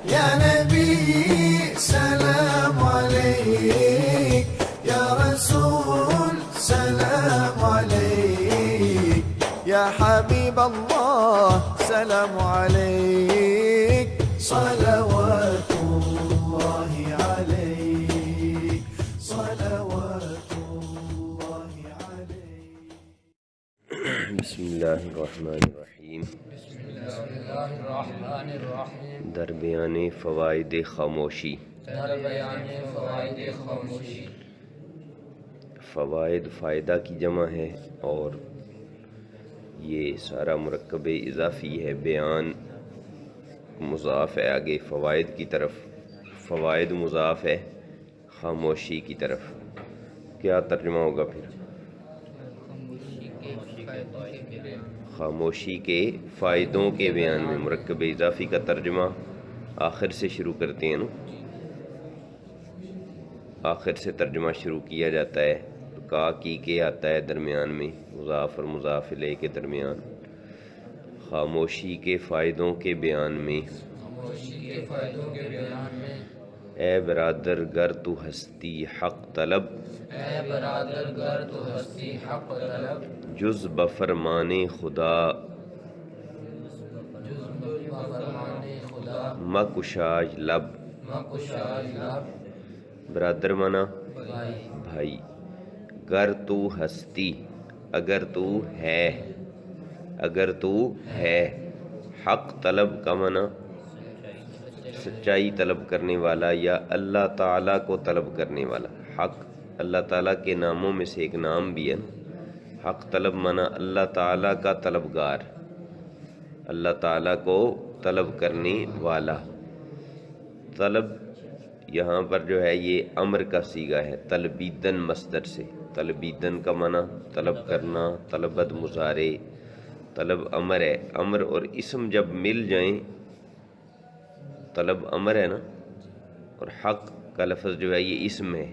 يا نبي سلام عليك، يا رسول سلام عليك، يا حبيب الله سلام عليك، صلوات الله عليك، صلوات الله عليك. بسم اللہ الرحمن الرحیم. در بیان فوائد خاموشی. فوائد فائدہ کی جمع ہے اور یہ سارا مرکب اضافی ہے. بیان مضاف ہے آگے فوائد کی طرف، فوائد مضاف ہے خاموشی کی طرف. کیا ترجمہ ہوگا پھر؟ خاموشی کے فائدوں کے بیان میں. مرکب اضافی کا ترجمہ آخر سے شروع کرتے ہیں نا، آخر سے ترجمہ شروع کیا جاتا ہے. کا کی کے آتا ہے درمیان میں، مضاف اور مضاف الیہ کے درمیان. خاموشی کے فائدوں کے بیان میں. اے برادر گر تو ہستی حق طلب، اے برادر گر تو ہستی حق طلب، جز بفرمان خدا جز بفرمان خدا مکشاج لب. مکشاج لب، برادر مانا بھائی، بھائی. گر تو ہستی اگر تو ہے، اگر تو ہے. حق طلب کا مانا سچائی طلب کرنے والا یا اللہ تعالیٰ کو طلب کرنے والا. حق اللہ تعالیٰ کے ناموں میں سے ایک نام بھی ہے. حق طلب مانا اللہ تعالیٰ کا طلبگار، اللہ تعالیٰ کو طلب کرنے والا. طلب یہاں پر جو ہے یہ امر کا صیغہ ہے، طلبیدن مصدر سے. طلبیدن کا معنی طلب کرنا، طلبت مضارع، طلب امر ہے. امر اور اسم جب مل جائیں، طلب امر ہے نا، اور حق کا لفظ جو ہے یہ اسم ہے.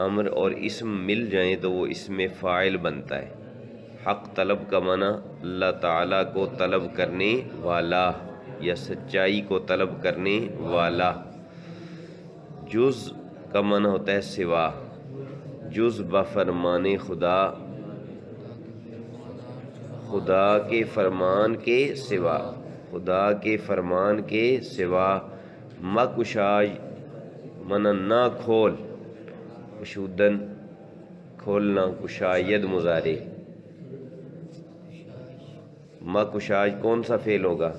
امر اور اسم مل جائیں تو وہ اسم فاعل بنتا ہے. حق طلب کا معنی اللہ تعالیٰ کو طلب کرنے والا یا سچائی کو طلب کرنے والا. جز کا معنی ہوتا ہے سوا. جز بفرمان خدا، خدا کے فرمان کے سوا، خدا کے فرمان کے سوا. مکشاج معنی نہ کھول، کشودن کھولنا، کشاید مضارع. مکشاج کون سا فعل ہوگا؟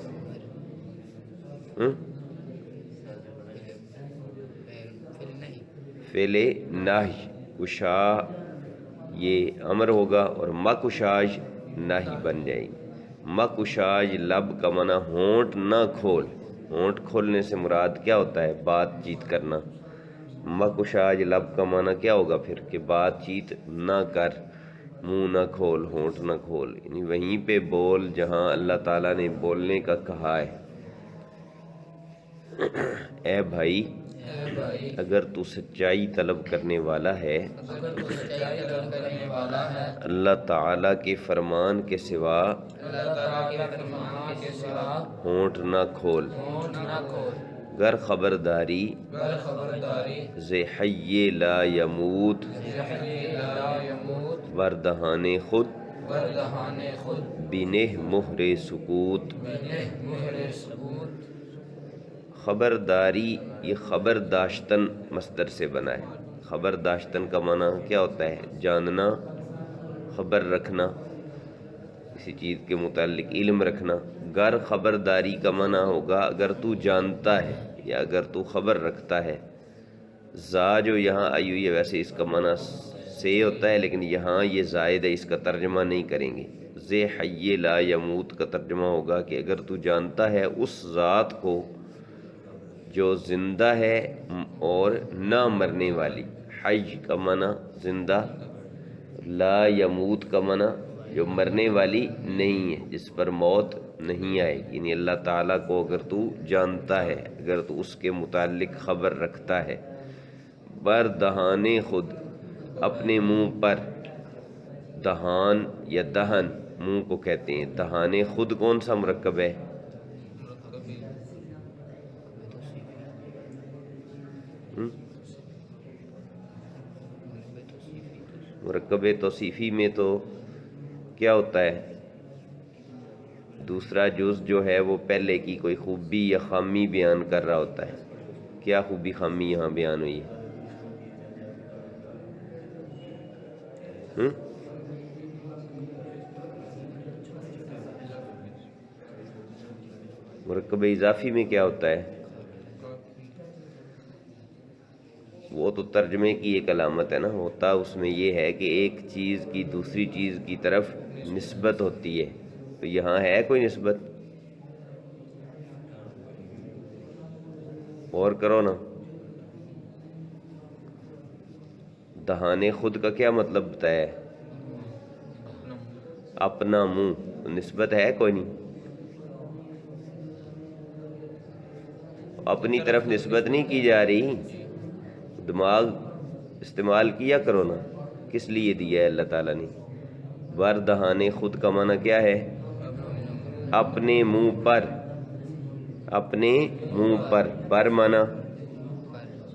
فعل نہی. کشا یہ امر ہوگا اور مکشاج نہی بن جائے گی. مکشاج لب کا معنی ہونٹ نہ کھول. ہونٹ کھولنے سے مراد کیا ہوتا ہے؟ بات چیت کرنا. مکشاج لب کا معنی کیا ہوگا پھر؟ کہ بات چیت نہ کر، منہ نہ کھول، ہونٹ نہ کھول. یعنی وہیں پہ بول جہاں اللہ تعالیٰ نے بولنے کا کہا ہے. اے بھائی اے بھائی، اگر تو سچائی طلب کرنے والا ہے، اگر تو سچائی طلب کرنے والا ہے، اللہ تعالیٰ کے فرمان کے سوا اللہ تعالیٰ کے فرمان کے سوا ہونٹ نہ کھول. ہونٹ نہ کھول. گر خبرداری گر خبرداری ز حی لا یموت زحی لا یموت، وردہان خود وردہان خود بنہ مہر سکوت. بنہ مہر سکوت. خبرداری یہ خبر داشتن مصدر سے بنا ہے. خبر داشتن کا معنی کیا ہوتا ہے؟ جاننا، خبر رکھنا، کسی چیز کے متعلق علم رکھنا. گر خبرداری کا معنی ہوگا اگر تو جانتا ہے یا اگر تو خبر رکھتا ہے. زا جو یہاں آئی ہوئی ہے ویسے اس کا معنی سے ہوتا ہے، لیکن یہاں یہ زائد ہے، اس کا ترجمہ نہیں کریں گے. ز حی لا یموت کا ترجمہ ہوگا کہ اگر تو جانتا ہے اس ذات کو جو زندہ ہے اور نہ مرنے والی. حی کا معنی زندہ، لا یموت کا معنی جو مرنے والی نہیں ہے، جس پر موت نہیں آئے. یعنی اللہ تعالیٰ کو اگر تو جانتا ہے، اگر تو اس کے متعلق خبر رکھتا ہے. بر دہان خود اپنے منہ پر. دہان یا دہن منہ کو کہتے ہیں. دہان خود کون سا مرکب ہے؟ مرکب توصیفی میں تو کیا ہوتا ہے، دوسرا جز جو ہے وہ پہلے کی کوئی خوبی یا خامی بیان کر رہا ہوتا ہے. کیا خوبی خامی یہاں بیان ہوئی ہے؟ مرکب اضافی میں کیا ہوتا ہے؟ وہ تو ترجمے کی ایک علامت ہے نا، ہوتا اس میں یہ ہے کہ ایک چیز کی دوسری چیز کی طرف نسبت ہوتی ہے. تو یہاں ہے کوئی نسبت؟ اور کرو نا. دہانے خود کا کیا مطلب بتایا ہے؟ اپنا منہ. نسبت ہے کوئی نہیں، اپنی طرف نسبت نہیں کی جا رہی. دماغ استعمال کیا کرو نا. کس لیے دیا ہے اللہ تعالیٰ نے؟ بر دہانے خود کا معنی کیا ہے؟ اپنے منہ پر. اپنے منہ پر. بر معنی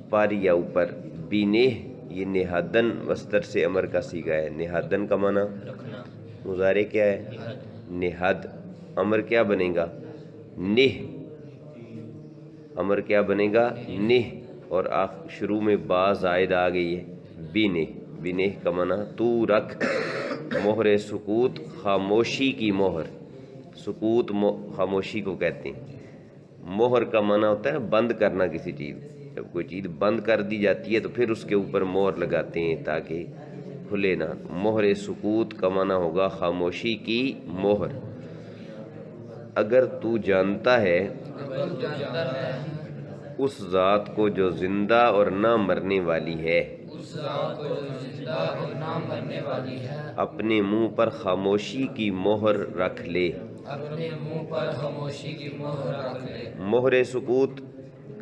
پر یا اوپر. بینے یہ نہادن مصدر سے امر کا صیغہ ہے. نہادن کا معنی مضارع کیا ہے؟ نہاد. امر کیا بنے گا؟ نہ. امر کیا بنے گا؟ نہ. اور شروع میں با زائد آ گئی ہے. بینے. بینے کا معنی تو رکھ. مہر سکوت خاموشی کی مہر. سکوت خاموشی کو کہتے ہیں. مہر کا معنی ہوتا ہے بند کرنا کسی چیز. جب کوئی چیز بند کر دی جاتی ہے تو پھر اس کے اوپر مہر لگاتے ہیں تاکہ کھلے نہ. مہر سکوت کا معنی ہوگا خاموشی کی مہر. اگر تو جانتا ہے اس ذات کو جو زندہ اور نہ مرنے والی ہے، اپنے منہ پر خاموشی کی مہر رکھ لے. اپنے منہ پر خاموشی کی مہر رکھ لے. مہر سکوت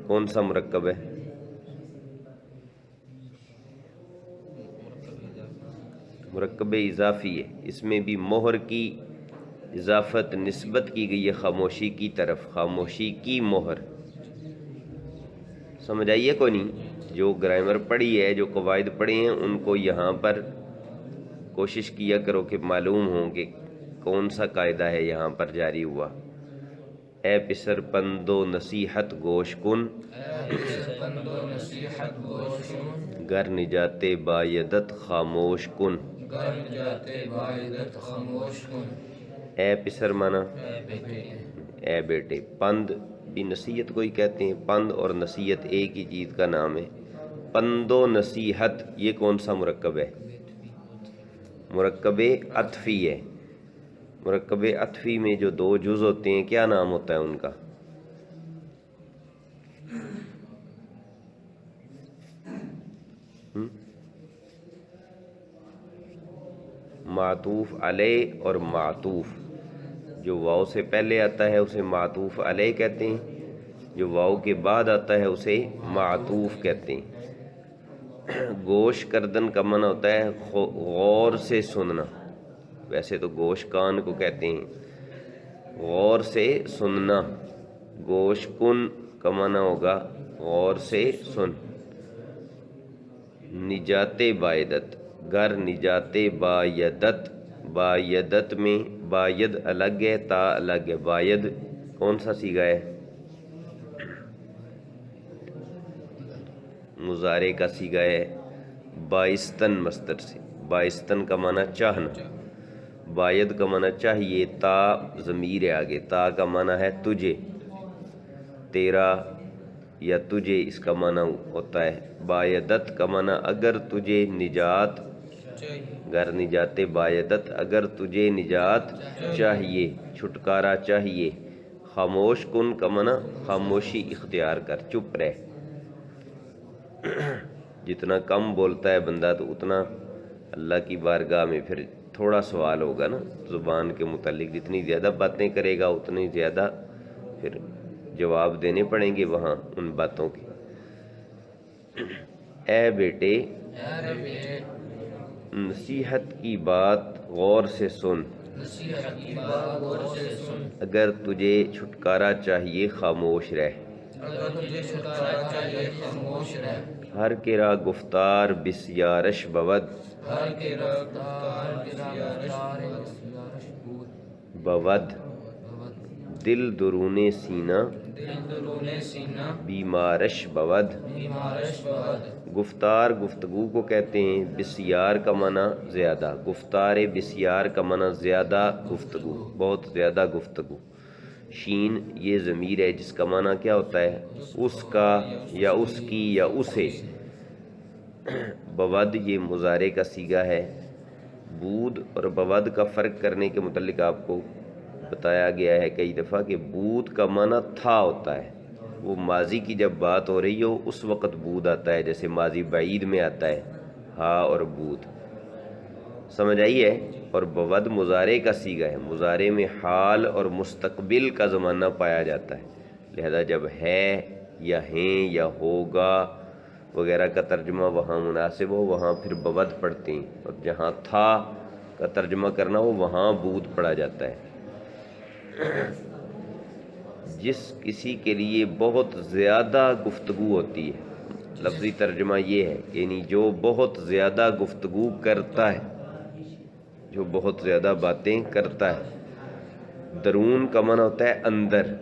کون سا مرکب ہے؟ مرکب اضافی ہے. اس میں بھی مہر کی اضافت نسبت کی گئی ہے خاموشی کی طرف. خاموشی کی مہر. سمجھ آئیے کوئی نہیں؟ جو گرامر پڑھی ہے، جو قواعد پڑھے ہیں، ان کو یہاں پر کوشش کیا کرو کہ معلوم ہوں کہ کون سا قاعدہ ہے یہاں پر جاری ہوا. اے پسر پندو نصیحت گوش کن، گر نجات بایدت خاموش کن. اے پسر مانا اے بیٹے. پند بھی نصیحت کو ہی کہتے ہیں. پند اور نصیحت ایک ہی چیز کا نام ہے. پند و نصیحت یہ کون سا مرکب ہے؟ مرکب عطفی ہے. مرکب عطفی میں جو دو جز ہوتے ہیں کیا نام ہوتا ہے ان کا؟ معطوف علیہ اور معطوف. جو واو سے پہلے آتا ہے اسے معطوف علیہ کہتے ہیں، جو واو کے بعد آتا ہے اسے معطوف کہتے ہیں. گوش کردن کا معنی ہوتا ہے غور سے سننا. ویسے تو گوش کان کو کہتے ہیں. غور سے سننا. گوش کن کا معنی ہوگا غور سے سن. نجات بایدت. گر نجات بایدت. بایدت میں باید الگ ہے، تا الگ ہے. باید کون سا صیغہ ہے؟ مضارع کا صیغہ ہے. بائستن مصدر سے. بائستن کا معنی چاہنا. باید کا معنی چاہیے. تا ضمیر ہے آگے. تا کا معنی ہے تجھے، تیرا یا تجھے اس کا معنی ہوتا ہے. بایدت کا معنی اگر تجھے نجات. گر نجات بایدت اگر تجھے نجات چاہیے، چھٹکارا چاہیے. خاموش کن کا معنی خاموشی اختیار کر، چپ رہ. جتنا کم بولتا ہے بندہ تو اتنا اللہ کی بارگاہ میں پھر تھوڑا سوال ہوگا نا زبان کے متعلق. جتنی زیادہ باتیں کرے گا اتنی زیادہ پھر جواب دینے پڑیں گے وہاں ان باتوں کے. اے بیٹے نصیحت کی بات غور سے سن. اگر تجھے چھٹکارا چاہیے خاموش رہ. اگر تجھے چھٹکارا چاہیے خاموش رہ، ہر کرا گفتار بسیارش بود، ہر کے رفتار بود دل درون سینہ دل درون سینہ بیمارش بود۔ بیمارش بود، گفتار گفتگو کو کہتے ہیں، بسیار کا معنی زیادہ، گفتار بسیار کا معنی زیادہ گفتگو، بہت زیادہ گفتگو۔ شین یہ ضمیر ہے جس کا معنی کیا ہوتا ہے؟ اس کا یا اس کی یا اسے۔ بود یہ مضارع کا صیغہ ہے۔ بود اور بود کا فرق کرنے کے متعلق آپ کو بتایا گیا ہے کئی دفعہ کہ بود کا معنی تھا ہوتا ہے، وہ ماضی کی جب بات ہو رہی ہو اس وقت بود آتا ہے، جیسے ماضی بعید میں آتا ہے ہا اور بود، سمجھ آئی ہے؟ اور بود مضارع کا صیغہ ہے، مضارع میں حال اور مستقبل کا زمانہ پایا جاتا ہے، لہذا جب ہے یا ہیں یا ہوگا وغیرہ کا ترجمہ وہاں مناسب ہو وہاں پھر بود پڑھتے ہیں، اور جہاں تھا کا ترجمہ کرنا ہو وہاں بود پڑھا جاتا ہے۔ جس کسی کے لیے بہت زیادہ گفتگو ہوتی ہے، لفظی ترجمہ یہ ہے یعنی جو بہت زیادہ گفتگو کرتا ہے، جو بہت زیادہ باتیں کرتا ہے۔ درون کا معنی ہوتا ہے اندر،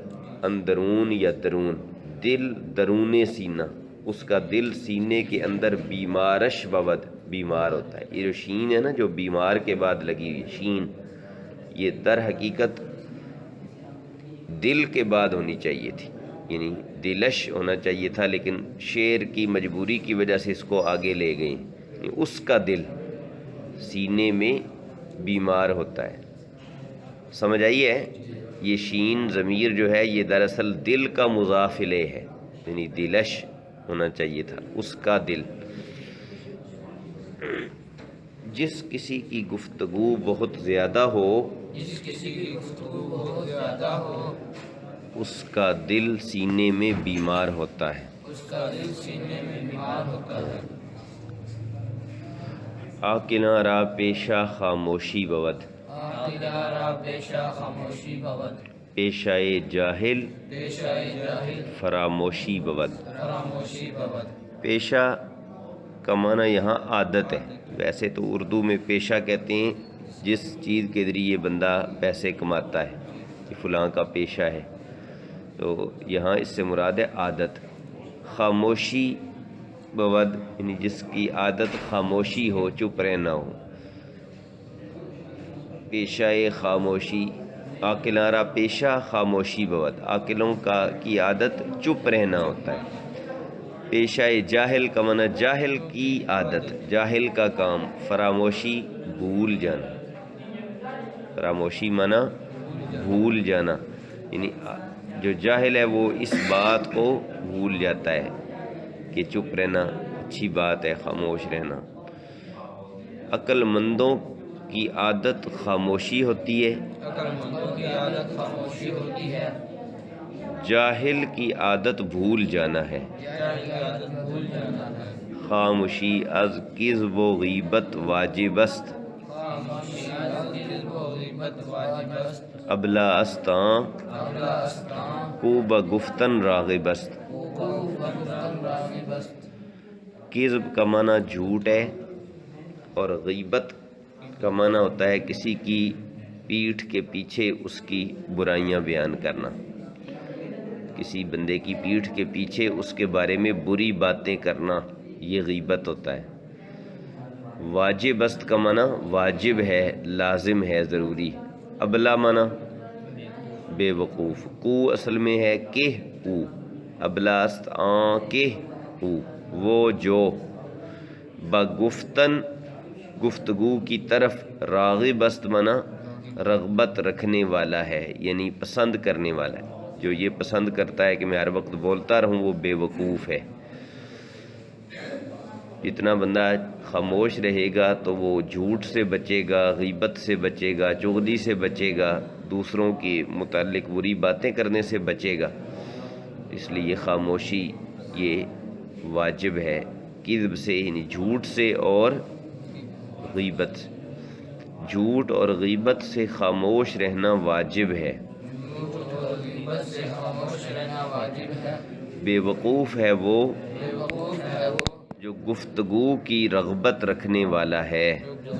اندرون یا درون، دل درون سینہ، اس کا دل سینے کے اندر بیمارش بود، بیمار ہوتا ہے۔ یہ جو شین ہے نا جو بیمار کے بعد لگی ہوئی شین، یہ در حقیقت دل کے بعد ہونی چاہیے تھی، یعنی دلش ہونا چاہیے تھا، لیکن شعر کی مجبوری کی وجہ سے اس کو آگے لے گئے، یعنی اس کا دل سینے میں بیمار ہوتا ہے۔ سمجھ آئی ہے؟ یہ شین ضمیر جو ہے یہ دراصل دل کا مضاف الیہ ہے، یعنی دلش ہونا چاہیے تھا، اس کا دل۔ جس کسی کی گفتگو بہت زیادہ ہو، جس کسی کی گفتگو بہت زیادہ ہو، اس کا دل سینے میں بیمار ہوتا ہے۔ اس کا دل سینے میں بیمار ہوتا ہے۔ عاقلاں را پیشہ خاموشی بود، عاقلہ را پیشہ خاموشی بود، پیشہ جاہل پیشہ جاہل فراموشی بود۔ فراموشی بود۔ پیشہ کا معنی یہاں عادت ہے، ویسے تو اردو میں پیشہ کہتے ہیں جس چیز کے ذریعے بندہ پیسے کماتا ہے، کہ فلاں کا پیشہ ہے، تو یہاں اس سے مراد ہے عادت۔ خاموشی بود یعنی جس کی عادت خاموشی ہو، چپ رہنا ہو۔ پیشہ خاموشی، عاقلاں را پیشہ خاموشی بود، عاقلوں کی عادت چپ رہنا ہوتا ہے۔ پیشہ جاہل کا معنی جاہل کی عادت، جاہل کا کام، فراموشی بھول جانا، فراموشی معنی بھول جانا، یعنی جو جاہل ہے وہ اس بات کو بھول جاتا ہے کہ چپ رہنا اچھی بات ہے، خاموش رہنا۔ عقل مندوں کی عادت خاموشی ہوتی ہے، عقل مندوں کی عادت خاموشی ہوتی ہے، جاہل کی عادت بھول جانا ہے۔ جاہل کی عادت بھول جانا ہے۔ خاموشی از کذب و غیبت واجب است، خاموشی از کذب و غیبت واجب است، ابلا استاں ابلا استاں کو بگفتن راغب است۔ کو بگفتن راغب است۔ کذب کا معنی جھوٹ ہے، اور غیبت کا معنی ہوتا ہے کسی کی پیٹھ کے پیچھے اس کی برائیاں بیان کرنا، کسی بندے کی پیٹھ کے پیچھے اس کے بارے میں بری باتیں کرنا، یہ غیبت ہوتا ہے۔ واجب است کا معنی واجب ہے، لازم ہے، ضروری۔ ابلا معنی بے وقوف، کو اصل میں ہے کہ او، ابلا است آن کہ او، وہ جو، بگفتن گفتگو کی طرف، راغب است معنی رغبت رکھنے والا ہے، یعنی پسند کرنے والا ہے، جو یہ پسند کرتا ہے کہ میں ہر وقت بولتا رہوں وہ بے وقوف ہے۔ جتنا بندہ خاموش رہے گا تو وہ جھوٹ سے بچے گا، غیبت سے بچے گا، چغلی سے بچے گا، دوسروں کے متعلق بری باتیں کرنے سے بچے گا، اس لیے خاموشی یہ واجب ہے، کذب سے یعنی جھوٹ سے اور غیبت سے، جھوٹ اور غیبت سے خاموش رہنا واجب ہے۔ جھوٹ اور غیبت سے خاموش رہنا واجب ہے۔ بے وقوف ہے وہ بے وقوف ہے وہ جو گفتگو کی رغبت رکھنے والا ہے جو